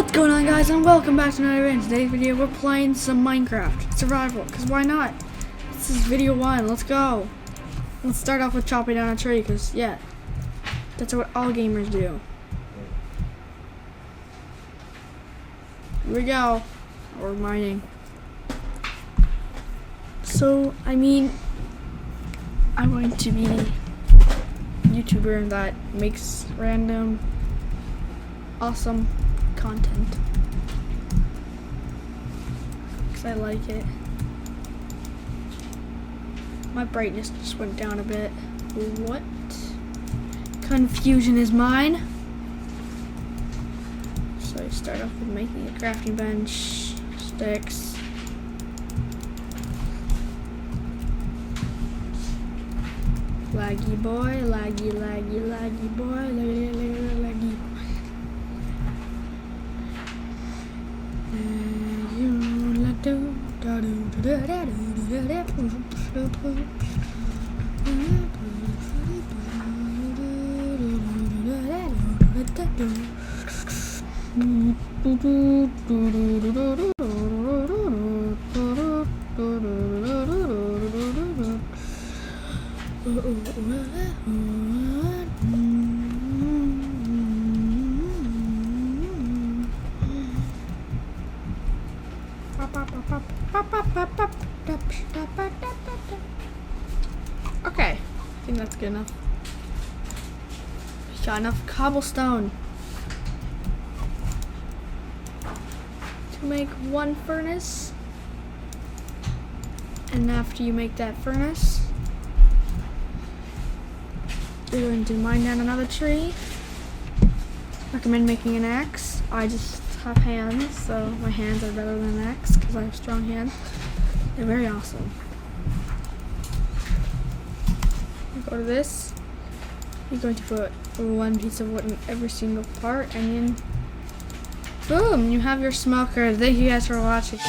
What's going on, guys, and welcome back to another video. In today's video we're playing some Minecraft survival, because why not? This is video 1. Let's go. Let's start off with chopping down a tree, because yeah, that's what all gamers do. Here we go. We're mining. So I'm going to be a YouTuber that makes random awesome content because I like it. My brightness just went down a bit. What? Confusion is mine. So I start off with making a crafting bench, sticks. Laggy boy, laggy, laggy, laggy boy, laggy, laggy, laggy boy. Okay, I think that's good enough. Got enough cobblestone to make one furnace, and after you make that furnace, you're going to mine down another tree. Recommend making an axe. I just have hands, so my hands are better than an axe because I have strong hands. They're very awesome. Go to this. You're going to put one piece of wood in every single part, and then boom, you have your smoker. Thank you guys for watching.